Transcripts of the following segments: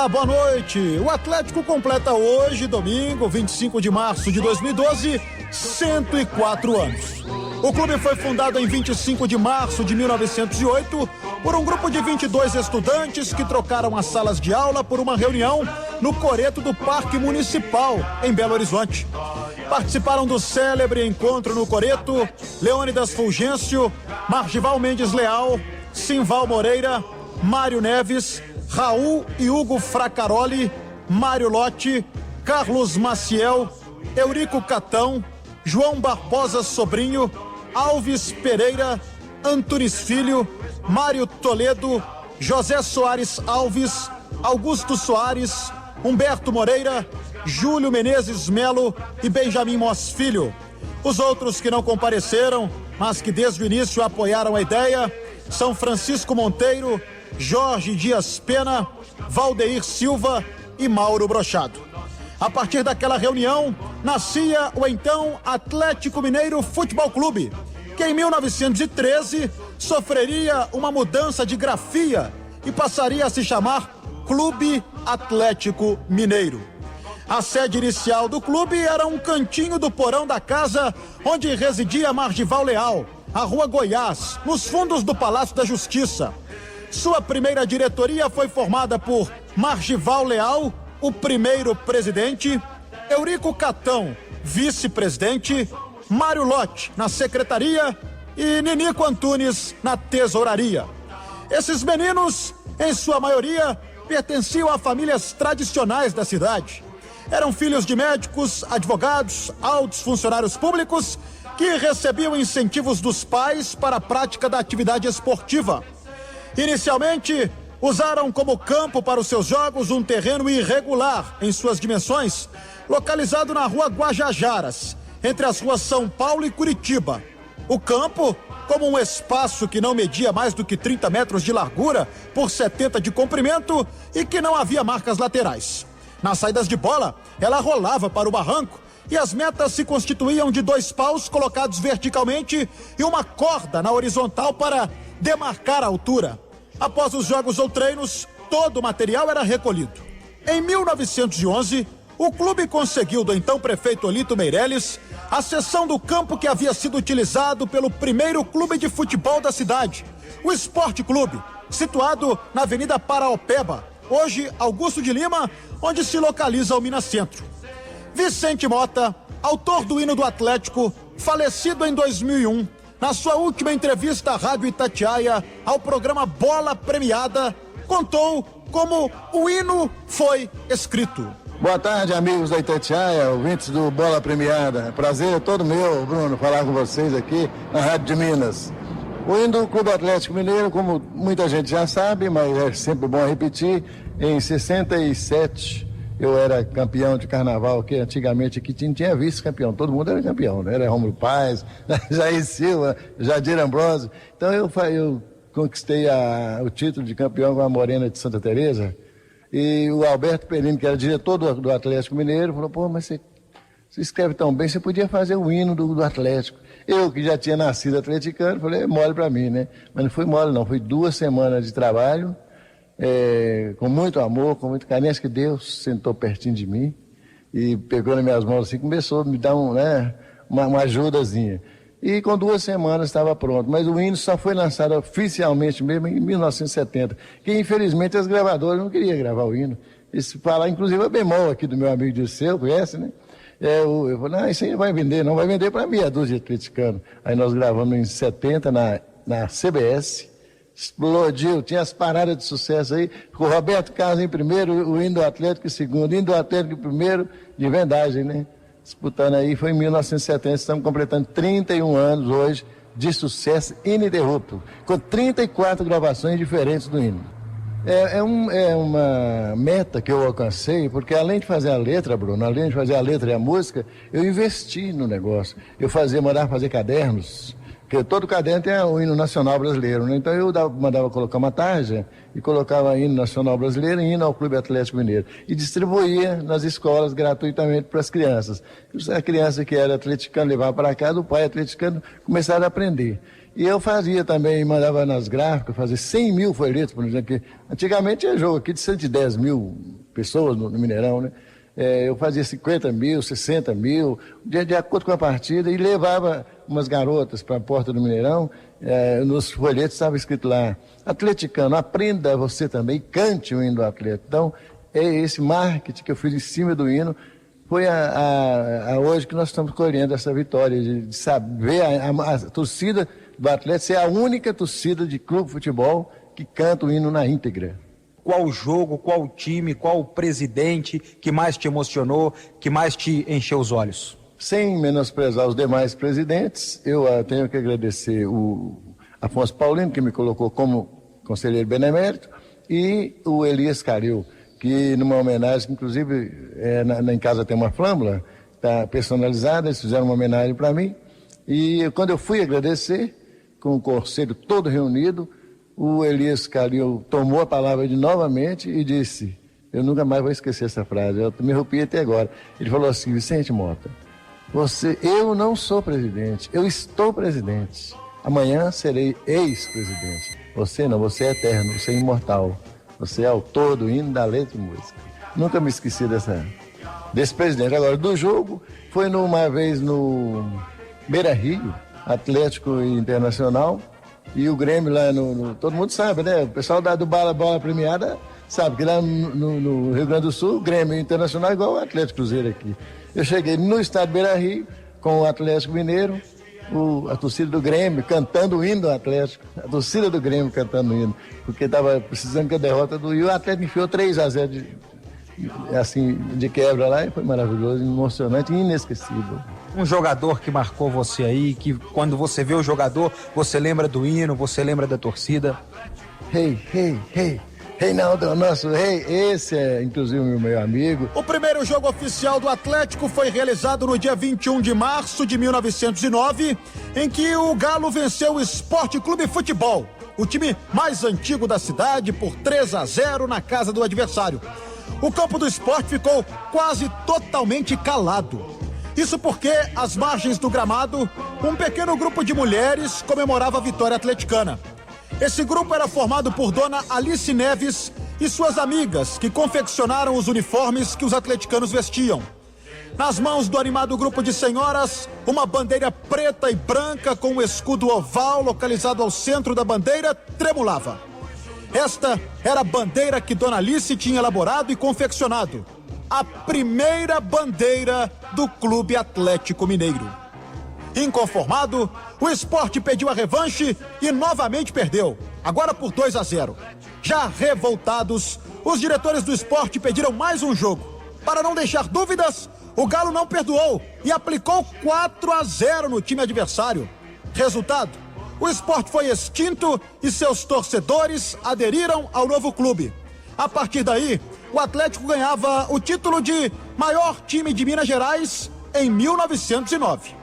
Olá, boa noite. O Atlético completa hoje, domingo, 25 de março de 2012, 104 anos. O clube foi fundado em 25 de março de 1908 por um grupo de 22 estudantes que trocaram as salas de aula por uma reunião no coreto do Parque Municipal, em Belo Horizonte. Participaram do célebre encontro no coreto Leônidas Fulgêncio, Margival Mendes Leal, Simval Moreira, Mário Neves, Raul e Hugo Fracaroli, Mário Lotti, Carlos Maciel, Eurico Catão, João Barbosa Sobrinho, Alves Pereira, Antunes Filho, Mário Toledo, José Soares Alves, Augusto Soares, Humberto Moreira, Júlio Menezes Melo e Benjamin Mos Filho. Os outros que não compareceram, mas que desde o início apoiaram a ideia, são Francisco Monteiro, Jorge Dias Pena, Valdeir Silva e Mauro Brochado. A partir daquela reunião, nascia o então Atlético Mineiro Futebol Clube, que em 1913 sofreria uma mudança de grafia e passaria a se chamar Clube Atlético Mineiro. A sede inicial do clube era um cantinho do porão da casa onde residia Margival Leal, a Rua Goiás, nos fundos do Palácio da Justiça. Sua primeira diretoria foi formada por Margival Leal, o primeiro presidente, Eurico Catão, vice-presidente, Mário Lotti na secretaria e Ninico Antunes na tesouraria. Esses meninos, em sua maioria, pertenciam a famílias tradicionais da cidade. Eram filhos de médicos, advogados, altos funcionários públicos que recebiam incentivos dos pais para a prática da atividade esportiva. Inicialmente, usaram como campo para os seus jogos um terreno irregular em suas dimensões, localizado na Rua Guajajaras, entre as ruas São Paulo e Curitiba. O campo, como um espaço que não media mais do que 30 metros de largura por 70 de comprimento e que não havia marcas laterais. Nas saídas de bola, ela rolava para o barranco e as metas se constituíam de 2 paus colocados verticalmente e uma corda na horizontal para demarcar a altura. Após os jogos ou treinos, todo o material era recolhido. Em 1911, o clube conseguiu do então prefeito Olito Meirelles a cessão do campo que havia sido utilizado pelo primeiro clube de futebol da cidade, o Esporte Clube, situado na Avenida Paraopeba, hoje Augusto de Lima, onde se localiza o Minas Centro. Vicente Mota, autor do hino do Atlético, falecido em 2001, na sua última entrevista à Rádio Itatiaia, ao programa Bola Premiada, contou como o hino foi escrito. Boa tarde, amigos da Itatiaia, ouvintes do Bola Premiada. Prazer é todo meu, Bruno, falar com vocês aqui na Rádio de Minas. O hino do Clube Atlético Mineiro, como muita gente já sabe, mas é sempre bom repetir, em 67 eu era campeão de carnaval, que antigamente aqui tinha vice-campeão, todo mundo era campeão, né? Era Rômulo Paz, Jair Silva, Jadir Ambrosio. Então eu conquistei o título de campeão com a Morena de Santa Teresa, e o Alberto Perini, que era diretor do Atlético Mineiro, falou: pô, mas você escreve tão bem, você podia fazer o hino do Atlético. Eu, que já tinha nascido atleticano, falei: é mole para mim, né? Mas não foi mole não, foi 2 semanas de trabalho, com muito amor, com muito carinho. Acho que Deus sentou pertinho de mim e pegou nas minhas mãos assim, começou a me dar uma ajudazinha. E com 2 semanas estava pronto, mas o hino só foi lançado oficialmente mesmo em 1970, que infelizmente as gravadoras não queriam gravar o hino. Isso falar, inclusive, a bemol aqui do meu amigo Dirceu, conhece, né? Eu falei: não, isso aí não vai vender, não vai vender para meia dúzia de atleticano. Aí nós gravamos em 70 na CBS, explodiu, tinha as paradas de sucesso aí, com o Roberto Carlos em primeiro, o hino do Atlético em segundo, o hino do Atlético em primeiro, de vendagem, né? Disputando aí, foi em 1970, estamos completando 31 anos hoje de sucesso ininterrupto, com 34 gravações diferentes do hino. É uma meta que eu alcancei, porque além de fazer a letra, Bruno, além de fazer a letra e a música, eu investi no negócio. Eu mandava fazer cadernos, porque todo caderno tem o hino nacional brasileiro, né? Então eu mandava colocar uma tarja e colocava hino nacional brasileiro e hino ao Clube Atlético Mineiro. E distribuía nas escolas gratuitamente para as crianças. A criança que era atleticana levava para casa, o pai atleticano começaram a aprender. E eu fazia também, mandava nas gráficas, fazia 100 mil folhetos, por exemplo, que antigamente tinha jogo aqui de 110 mil pessoas no Mineirão, né? Eu fazia 50 mil, 60 mil, de acordo com a partida, e levava umas garotas para a porta do Mineirão. Nos folhetos estava escrito lá: atleticano, aprenda você também, cante o hino do Atlético. Então, é esse marketing que eu fiz em cima do hino. Foi hoje que nós estamos colhendo essa vitória, de saber a torcida do Atlético ser a única torcida de clube de futebol que canta o hino na íntegra. Qual jogo, qual time, qual presidente que mais te emocionou, que mais te encheu os olhos? Sem menosprezar os demais presidentes, eu tenho que agradecer o Afonso Paulino, que me colocou como conselheiro benemérito, e o Elias Caril, que numa homenagem, inclusive em casa tem uma flâmula, está personalizada, eles fizeram uma homenagem para mim, e quando eu fui agradecer, com o conselho todo reunido, o Elias Caril tomou a palavra novamente e disse: eu nunca mais vou esquecer essa frase, eu me arrepio até agora. Ele falou assim: Vicente Mota, eu não sou presidente, eu estou presidente. Amanhã serei ex-presidente. Você não, você é eterno, você é imortal. Você é autor do hino, da letra e música. Nunca me esqueci desse presidente. Agora, do jogo, foi uma vez no Beira-Rio, Atlético Internacional, e o Grêmio lá todo mundo sabe, né? O pessoal do bola premiada sabe que lá no Rio Grande do Sul, o Grêmio Internacional é igual o Atlético Cruzeiro aqui. Eu cheguei no estádio Beira-Rio com o Atlético Mineiro, a torcida do Grêmio cantando o hino do Atlético, a torcida do Grêmio cantando o hino, porque estava precisando que a derrota e o Atlético enfiou 3-0 de quebra lá, e foi maravilhoso, emocionante e inesquecível. Um jogador que marcou você aí, que quando você vê o jogador, você lembra do hino, você lembra da torcida? Reinaldo, nosso rei, esse é inclusive o meu amigo. O primeiro jogo oficial do Atlético foi realizado no dia 21 de março de 1909, em que o Galo venceu o Sport Clube Futebol, o time mais antigo da cidade, por 3-0 na casa do adversário. O campo do Sport ficou quase totalmente calado. Isso porque, às margens do gramado, um pequeno grupo de mulheres comemorava a vitória atleticana. Esse grupo era formado por Dona Alice Neves e suas amigas, que confeccionaram os uniformes que os atleticanos vestiam. Nas mãos do animado grupo de senhoras, uma bandeira preta e branca com um escudo oval localizado ao centro da bandeira tremulava. Esta era a bandeira que Dona Alice tinha elaborado e confeccionado. A primeira bandeira do Clube Atlético Mineiro. Inconformado, o Sport pediu a revanche e novamente perdeu, agora por 2-0. Já revoltados, os diretores do Sport pediram mais um jogo. Para não deixar dúvidas, o Galo não perdoou e aplicou 4-0 no time adversário. Resultado, o Sport foi extinto e seus torcedores aderiram ao novo clube. A partir daí, o Atlético ganhava o título de maior time de Minas Gerais em 1909.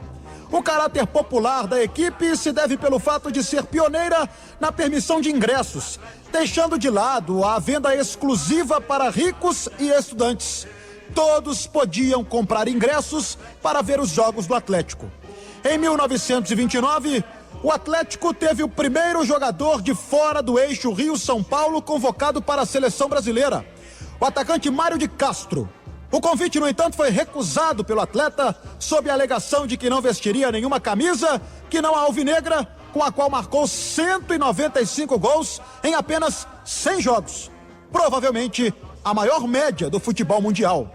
O caráter popular da equipe se deve pelo fato de ser pioneira na permissão de ingressos, deixando de lado a venda exclusiva para ricos e estudantes. Todos podiam comprar ingressos para ver os jogos do Atlético. Em 1929, o Atlético teve o primeiro jogador de fora do eixo Rio-São Paulo convocado para a seleção brasileira, o atacante Mário de Castro. O convite, no entanto, foi recusado pelo atleta sob a alegação de que não vestiria nenhuma camisa que não a alvinegra, com a qual marcou 195 gols em apenas 100 jogos. Provavelmente a maior média do futebol mundial.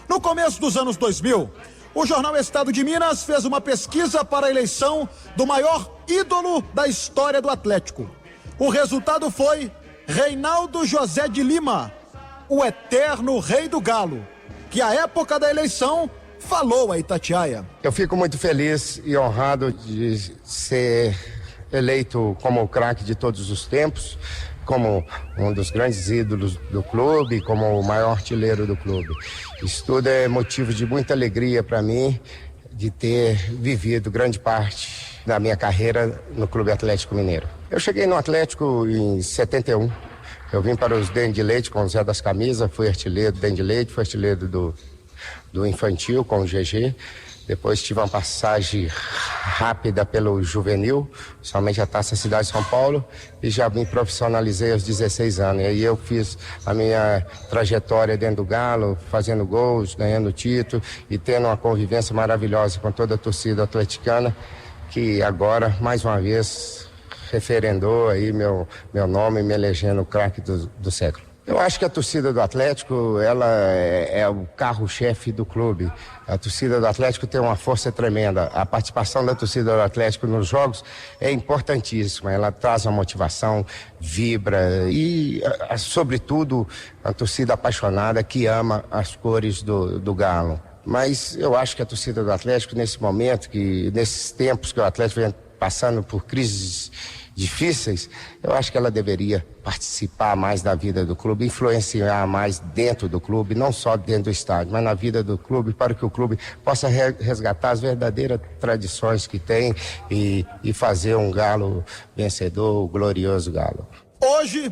No começo dos anos 2000, o jornal Estado de Minas fez uma pesquisa para a eleição do maior ídolo da história do Atlético. O resultado foi Reinaldo José de Lima, o eterno rei do Galo, que à época da eleição falou a Itatiaia. Eu fico muito feliz e honrado de ser eleito como o craque de todos os tempos, como um dos grandes ídolos do clube, como o maior artilheiro do clube. Isso tudo é motivo de muita alegria para mim, de ter vivido grande parte da minha carreira no Clube Atlético Mineiro. Eu cheguei no Atlético em 71. Eu vim para os Dente de Leite com o Zé das Camisas, fui artilheiro do Dente de Leite, fui artilheiro do infantil com o GG. Depois tive uma passagem rápida pelo juvenil, somente a Taça Cidade de São Paulo, e já me profissionalizei aos 16 anos. E aí eu fiz a minha trajetória dentro do Galo, fazendo gols, ganhando título e tendo uma convivência maravilhosa com toda a torcida atleticana, que agora, mais uma vez, referendou aí meu nome, me elegendo o craque do século. Eu acho que a torcida do Atlético, ela é o carro-chefe do clube. A torcida do Atlético tem uma força tremenda. A participação da torcida do Atlético nos jogos é importantíssima. Ela traz uma motivação, vibra e, sobretudo, a torcida apaixonada que ama as cores do Galo. Mas eu acho que a torcida do Atlético, nesse momento, nesses tempos que o Atlético vem passando por crises difíceis, eu acho que ela deveria participar mais da vida do clube, influenciar mais dentro do clube, não só dentro do estádio, mas na vida do clube, para que o clube possa resgatar as verdadeiras tradições que tem e fazer um Galo vencedor, o glorioso Galo. Hoje,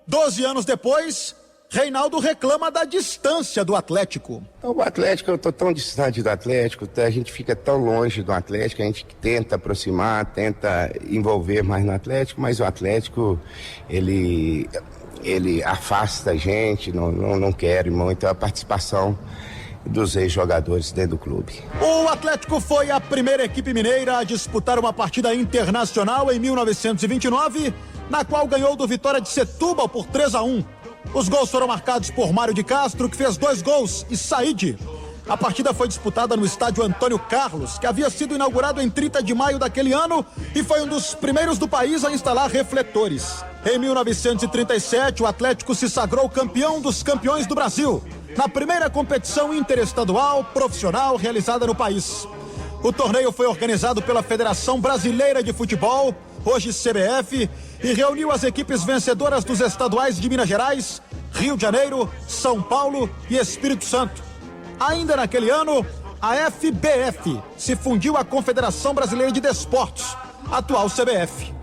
12 anos depois, Reinaldo reclama da distância do Atlético. O Atlético, eu estou tão distante do Atlético, a gente fica tão longe do Atlético, a gente tenta aproximar, tenta envolver mais no Atlético, mas o Atlético, ele afasta a gente, não quer muito a participação dos ex-jogadores dentro do clube. O Atlético foi a primeira equipe mineira a disputar uma partida internacional em 1929, na qual ganhou do Vitória de Setúbal por 3-1. Os gols foram marcados por Mário de Castro, que fez 2 gols, e Saíde. A partida foi disputada no estádio Antônio Carlos, que havia sido inaugurado em 30 de maio daquele ano e foi um dos primeiros do país a instalar refletores. Em 1937, o Atlético se sagrou campeão dos campeões do Brasil, na primeira competição interestadual profissional realizada no país. O torneio foi organizado pela Federação Brasileira de Futebol, hoje CBF, e reuniu as equipes vencedoras dos estaduais de Minas Gerais, Rio de Janeiro, São Paulo e Espírito Santo. Ainda naquele ano, a FBF se fundiu à Confederação Brasileira de Desportos, atual CBF.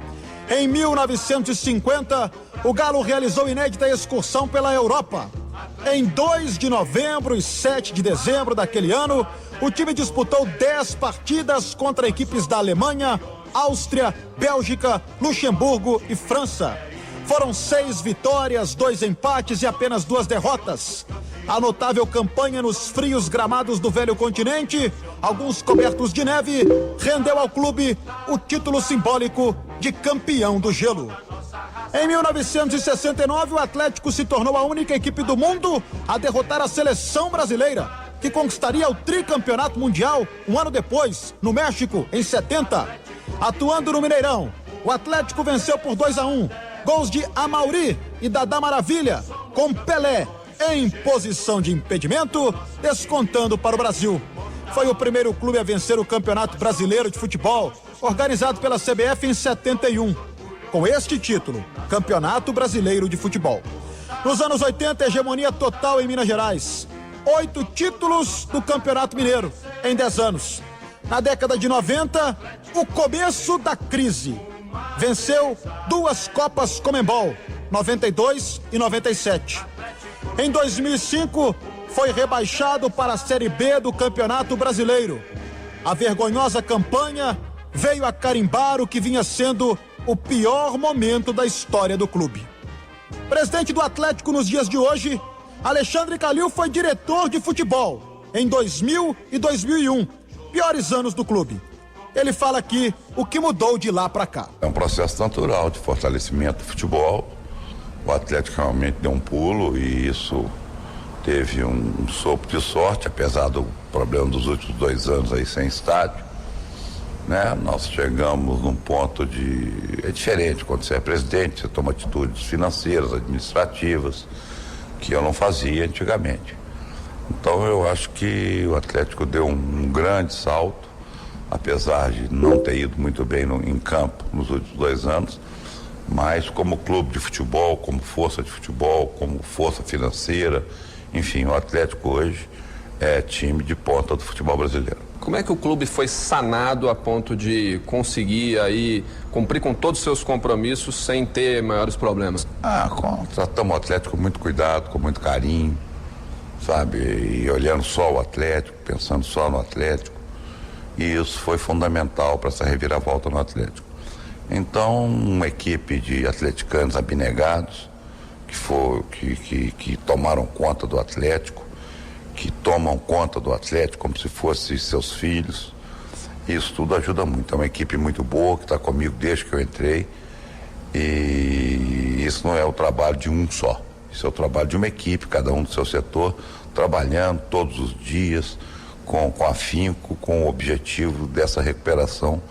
Em 1950, o Galo realizou inédita excursão pela Europa. Em 2 de novembro e 7 de dezembro daquele ano, o time disputou 10 partidas contra equipes da Alemanha, Áustria, Bélgica, Luxemburgo e França. Foram 6 vitórias, 2 empates e apenas 2 derrotas. A notável campanha nos frios gramados do velho continente, alguns cobertos de neve, rendeu ao clube o título simbólico de campeão do gelo. Em 1969, o Atlético se tornou a única equipe do mundo a derrotar a seleção brasileira, que conquistaria o tricampeonato mundial um ano depois, no México, em 70. Atuando no Mineirão, o Atlético venceu por 2-1. Gols de Amauri e Dadá Maravilha, com Pelé em posição de impedimento, descontando para o Brasil. Foi o primeiro clube a vencer o Campeonato Brasileiro de Futebol, organizado pela CBF em 71. Com este título, Campeonato Brasileiro de Futebol. Nos anos 80, hegemonia total em Minas Gerais. 8 títulos do Campeonato Mineiro em 10 anos. Na década de 90, o começo da crise. Venceu 2 Copas Conmebol, 92 e 97. Em 2005, foi rebaixado para a Série B do Campeonato Brasileiro. A vergonhosa campanha veio a carimbar o que vinha sendo o pior momento da história do clube. Presidente do Atlético nos dias de hoje, Alexandre Calil foi diretor de futebol em 2000 e 2001, piores anos do clube. Ele fala aqui o que mudou de lá para cá. É um processo natural de fortalecimento do futebol. O Atlético realmente deu um pulo e isso teve um sopro de sorte, apesar do problema dos últimos 2 anos aí sem estádio, né? Nós chegamos num ponto é diferente quando você é presidente, você toma atitudes financeiras, administrativas, que eu não fazia antigamente. Então eu acho que o Atlético deu um grande salto, apesar de não ter ido muito bem em campo nos últimos 2 anos, mas como clube de futebol, como força de futebol, como força financeira, enfim, o Atlético hoje é time de ponta do futebol brasileiro. Como é que o clube foi sanado a ponto de conseguir aí cumprir com todos os seus compromissos sem ter maiores problemas? Tratamos o Atlético com muito cuidado, com muito carinho, sabe? E olhando só o Atlético, pensando só no Atlético. E isso foi fundamental para essa reviravolta no Atlético. Então, uma equipe de atleticanos abnegados, que tomaram conta do Atlético, que tomam conta do Atlético como se fossem seus filhos, isso tudo ajuda muito. É uma equipe muito boa que está comigo desde que eu entrei, e isso não é o trabalho de um só, isso é o trabalho de uma equipe, cada um do seu setor, trabalhando todos os dias, com afinco, com o objetivo dessa recuperação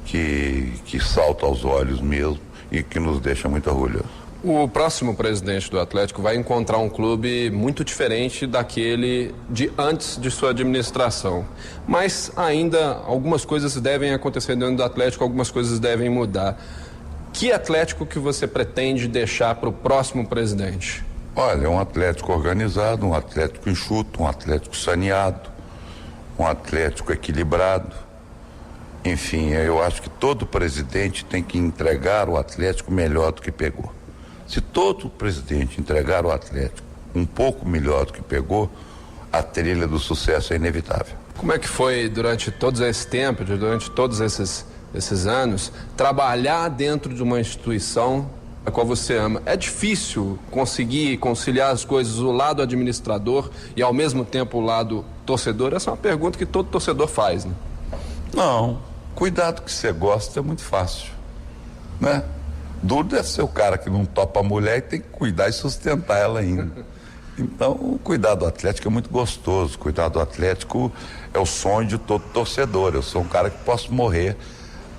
que salta aos olhos mesmo e que nos deixa muito orgulhosos. O próximo presidente do Atlético vai encontrar um clube muito diferente daquele de antes de sua administração. Mas ainda algumas coisas devem acontecer dentro do Atlético, algumas coisas devem mudar. Que Atlético que você pretende deixar para o próximo presidente? Olha, um Atlético organizado, um Atlético enxuto, um Atlético saneado, um Atlético equilibrado. Enfim, eu acho que todo presidente tem que entregar o Atlético melhor do que pegou. Se todo presidente entregar o Atlético um pouco melhor do que pegou, a trilha do sucesso é inevitável. Como é que foi durante todo esse tempo, durante todos esses anos, trabalhar dentro de uma instituição a qual você ama? É difícil conseguir conciliar as coisas, o lado administrador e ao mesmo tempo o lado torcedor? Essa é uma pergunta que todo torcedor faz, né? Não, cuidado que você gosta é muito fácil, né? Duro deve ser o cara que não topa a mulher e tem que cuidar e sustentar ela ainda. Então, o cuidar do Atlético é muito gostoso. Cuidar do Atlético é o sonho de todo torcedor. Eu sou um cara que posso morrer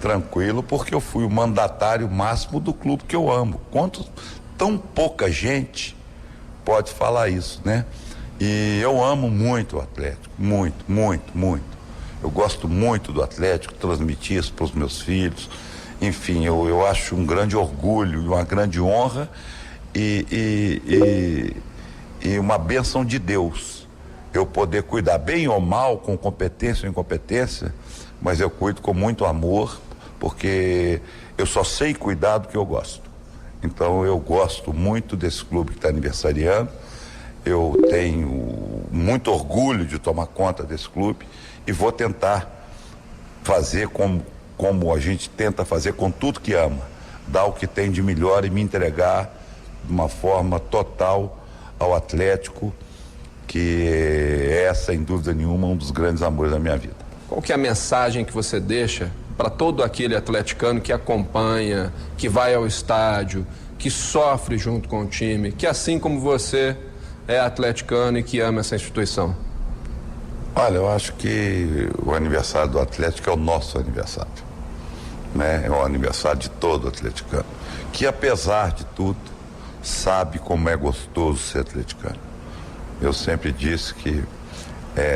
tranquilo porque eu fui o mandatário máximo do clube que eu amo. Tão pouca gente pode falar isso, né? E eu amo muito o Atlético, muito, muito, muito. Eu gosto muito do Atlético, transmitir isso para os meus filhos. Enfim, eu acho um grande orgulho e uma grande honra e uma bênção de Deus eu poder cuidar bem ou mal, com competência ou incompetência, mas eu cuido com muito amor, porque eu só sei cuidar do que eu gosto. Então eu gosto muito desse clube que está aniversariando, eu tenho muito orgulho de tomar conta desse clube e vou tentar fazer como a gente tenta fazer com tudo que ama, dar o que tem de melhor e me entregar de uma forma total ao Atlético, que é, sem dúvida nenhuma, um dos grandes amores da minha vida. Qual que é a mensagem que você deixa para todo aquele atleticano que acompanha, que vai ao estádio, que sofre junto com o time, que assim como você é atleticano e que ama essa instituição? Olha, eu acho que o aniversário do Atlético é o nosso aniversário, né? É o aniversário de todo atleticano, que apesar de tudo, sabe como é gostoso ser atleticano. Eu sempre disse que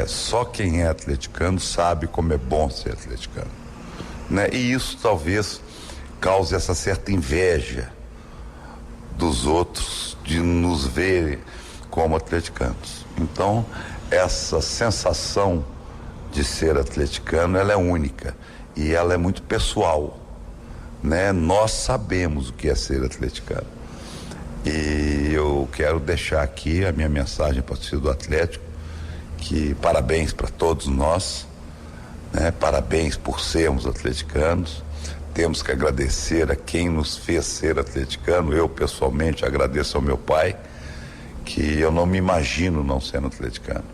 só quem é atleticano sabe como é bom ser atleticano, né? E isso talvez cause essa certa inveja dos outros de nos verem como atleticanos. Então, essa sensação de ser atleticano, ela é única e ela é muito pessoal, né? Nós sabemos o que é ser atleticano. E eu quero deixar aqui a minha mensagem para o torcedor do Atlético, que parabéns para todos nós, né? Parabéns por sermos atleticanos. Temos que agradecer a quem nos fez ser atleticano. Eu pessoalmente agradeço ao meu pai, que eu não me imagino não sendo atleticano,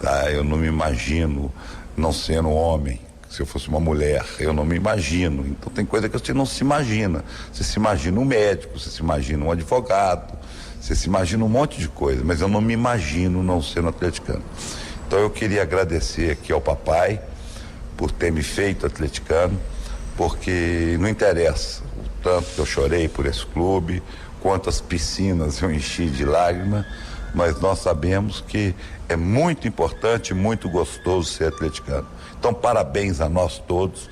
tá? Eu não me imagino não sendo homem. Se eu fosse uma mulher, eu não me imagino. Então tem coisa que você não se imagina. Você se imagina um médico, você se imagina um advogado, você se imagina um monte de coisa, mas eu não me imagino não sendo atleticano. Então eu queria agradecer aqui ao papai por ter me feito atleticano, porque não interessa o tanto que eu chorei por esse clube, quantas piscinas eu enchi de lágrimas, mas nós sabemos que é muito importante e muito gostoso ser atleticano. Então, parabéns a nós todos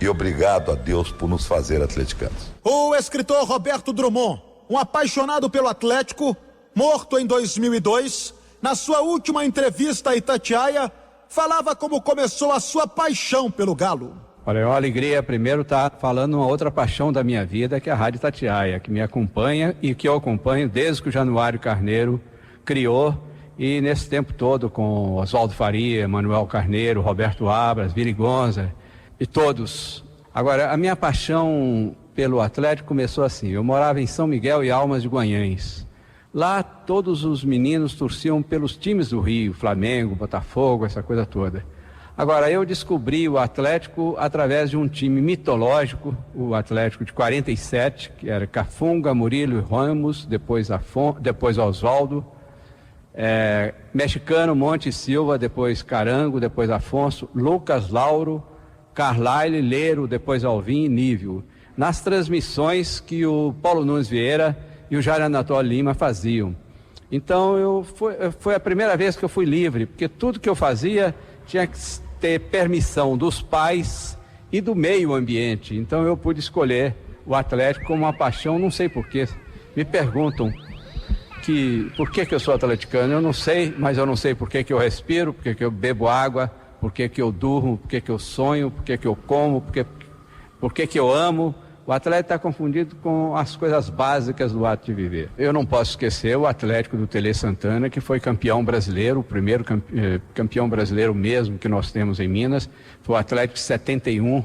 e obrigado a Deus por nos fazer atleticanos. O escritor Roberto Drummond, um apaixonado pelo Atlético, morto em 2002, na sua última entrevista a Itatiaia, falava como começou a sua paixão pelo Galo. Olha, é uma alegria primeiro estar falando uma outra paixão da minha vida, que é a Rádio Itatiaia, que me acompanha e que eu acompanho desde que o Januário Carneiro criou E nesse tempo todo com Oswaldo Faria, Manuel Carneiro, Roberto Abras, Vili Gonza e todos. Agora, a minha paixão pelo Atlético começou assim. Eu morava em São Miguel e Almas de Guanhães. Lá todos os meninos torciam pelos times do Rio, Flamengo, Botafogo, essa coisa toda. Agora, eu descobri o Atlético através de um time mitológico, o Atlético de 47, que era Cafunga, Murilo e Ramos, depois Oswaldo, mexicano, Monte Silva, depois Carango, depois Afonso, Lucas, Lauro, Carlyle, Leiro, depois Alvim e Nívio. Nas transmissões que o Paulo Nunes Vieira e o Jair Anatólio Lima faziam. Então, foi a primeira vez que eu fui livre, porque tudo que eu fazia tinha que ter permissão dos pais e do meio ambiente. Então, eu pude escolher o Atlético como uma paixão, não sei porquê. Me perguntam por que eu sou atleticano. Eu não sei, mas eu não sei por que eu respiro, por que eu bebo água, por que eu durmo, por que eu sonho, por que eu como, por que eu amo. O Atlético está confundido com as coisas básicas do ato de viver. Eu não posso esquecer o Atlético do Tele Santana, que foi campeão brasileiro, o primeiro campeão brasileiro mesmo que nós temos em Minas. Foi o Atlético de 71,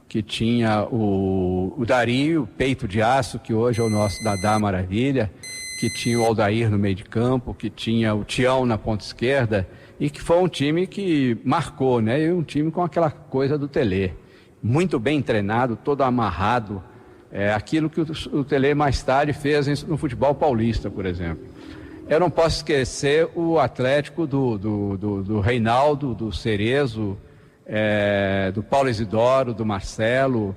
que tinha o Dario, peito de aço, que hoje é o nosso Dadá Maravilha, que tinha o Aldair no meio de campo, que tinha o Tião na ponta esquerda, e que foi um time que marcou, né? E um time com aquela coisa do Tele. Muito bem treinado, todo amarrado. Aquilo que o Tele mais tarde fez no futebol paulista, por exemplo. Eu não posso esquecer o Atlético do Reinaldo, do Cerezo, do Paulo Isidoro, do Marcelo.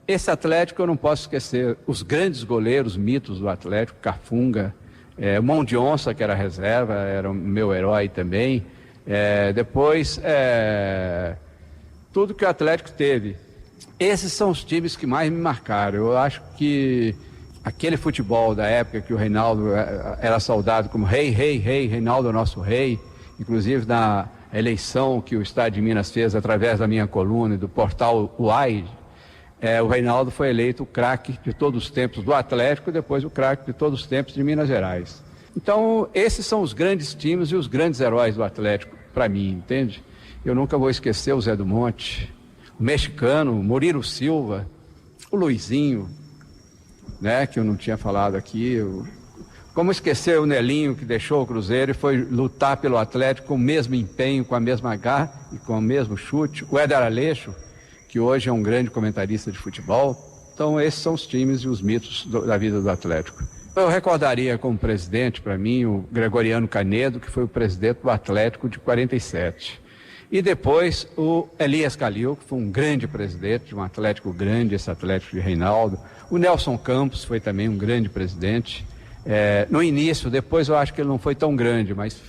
Esse Atlético eu não posso esquecer. Os grandes goleiros, mitos do Atlético, Cafunga, o Mão de Onça, que era reserva, era o meu herói também. Depois, tudo que o Atlético teve. Esses são os times que mais me marcaram. Eu acho que aquele futebol da época que o Reinaldo era saudado como rei, Reinaldo é o nosso rei, inclusive na eleição que o Estado de Minas fez através da minha coluna e do portal UAI, o Reinaldo foi eleito o craque de todos os tempos do Atlético e depois o craque de todos os tempos de Minas Gerais. Então, esses são os grandes times e os grandes heróis do Atlético, para mim, entende? Eu nunca vou esquecer o Zé do Monte, o mexicano, o Murilo Silva, o Luizinho, né, que eu não tinha falado aqui. Como esquecer o Nelinho, que deixou o Cruzeiro e foi lutar pelo Atlético com o mesmo empenho, com a mesma garra e com o mesmo chute. O Éder Aleixo, que hoje é um grande comentarista de futebol. Então, esses são os times e os mitos da vida do Atlético. Eu recordaria como presidente, para mim, o Gregoriano Canedo, que foi o presidente do Atlético de 47. E depois o Elias Calil, que foi um grande presidente de um Atlético grande, esse Atlético de Reinaldo. O Nelson Campos foi também um grande presidente. No início, depois eu acho que ele não foi tão grande, mas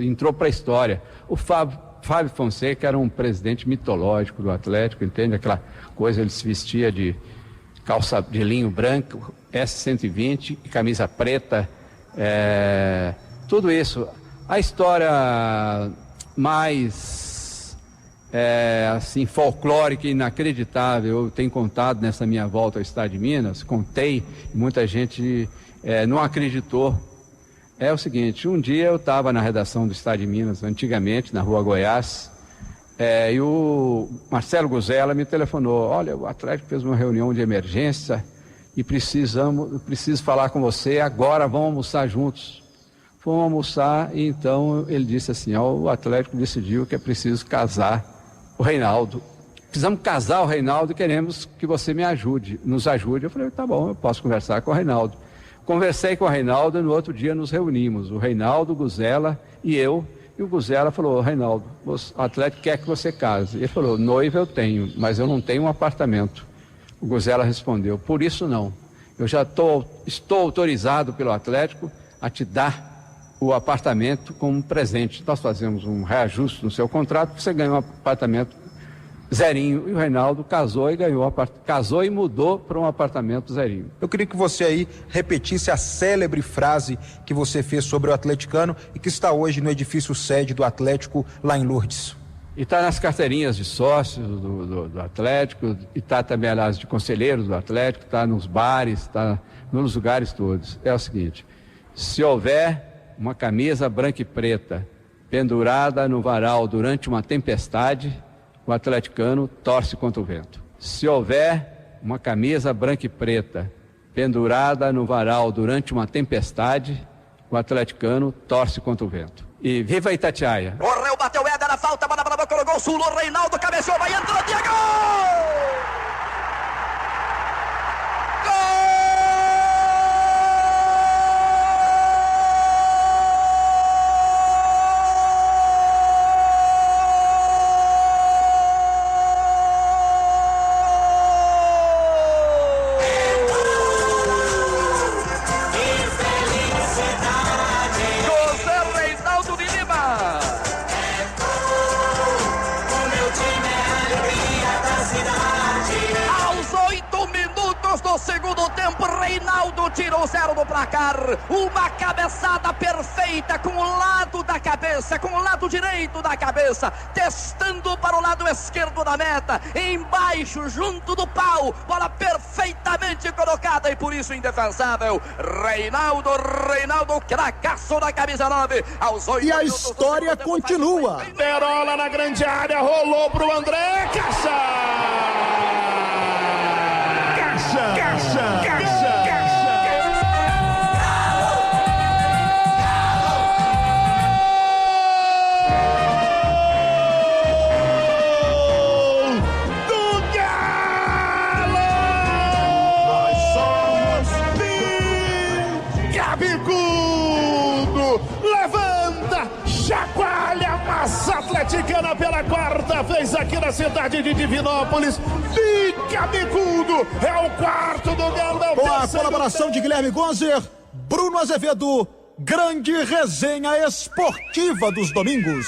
entrou para a história. O Fábio Fonseca era um presidente mitológico do Atlético, entende? Aquela coisa, ele se vestia de calça de linho branco, S120 e camisa preta. Tudo isso. A história mais assim, folclórica e inacreditável, eu tenho contado nessa minha volta ao Estado de Minas, contei, muita gente não acreditou. É o seguinte, um dia eu estava na redação do Estado de Minas, antigamente, na Rua Goiás, e o Marcelo Guzella me telefonou: olha, o Atlético fez uma reunião de emergência e preciso falar com você agora, vamos almoçar juntos. Fomos almoçar e então ele disse assim: o Atlético decidiu que é preciso casar o Reinaldo. Precisamos casar o Reinaldo e queremos que você nos ajude. Eu falei: tá bom, eu posso conversar com o Reinaldo. Conversei com o Reinaldo e no outro dia nos reunimos, o Reinaldo, o Guzella e eu. E o Guzella falou: Reinaldo, o Atlético quer que você case. Ele falou: noiva eu tenho, mas eu não tenho um apartamento. O Guzella respondeu: por isso não. Eu já estou autorizado pelo Atlético a te dar o apartamento como presente. Nós fazemos um reajuste no seu contrato, você ganha um apartamento zerinho. E o Reinaldo casou e mudou para um apartamento zerinho. Eu queria que você aí repetisse a célebre frase que você fez sobre o atleticano e que está hoje no edifício sede do Atlético, lá em Lourdes. E está nas carteirinhas de sócios do Atlético, e está também, aliás, de conselheiros do Atlético, está nos bares, está nos lugares todos. É o seguinte: se houver uma camisa branca e preta pendurada no varal durante uma tempestade, o atleticano torce contra o vento. Se houver uma camisa branca e preta pendurada no varal durante uma tempestade, o atleticano torce contra o vento. E viva Itatiaia! Correu, bateu, Éder, na falta, bola para boca, colocou o Sul, o Reinaldo cabeceou, vai entrando, Diego! No segundo tempo, Reinaldo tirou 0 do placar. Uma cabeçada perfeita com o lado da cabeça, com o lado direito da cabeça, testando para o lado esquerdo da meta, embaixo, junto do pau, bola perfeitamente colocada e por isso indefensável. Reinaldo, cracaço da camisa 9, aos 8 E a história continua. Perola na grande área, rolou pro André, Caixa! Do Galo! Nós somos Gabigudo! Levanta, chacoalha, massa atleticana pela quarta vez aqui na cidade de Divinópolis. Fica bicudo, é o quarto do Galo. Com a colaboração de Guilherme Gonzer, Bruno Azevedo, grande resenha esportiva dos domingos.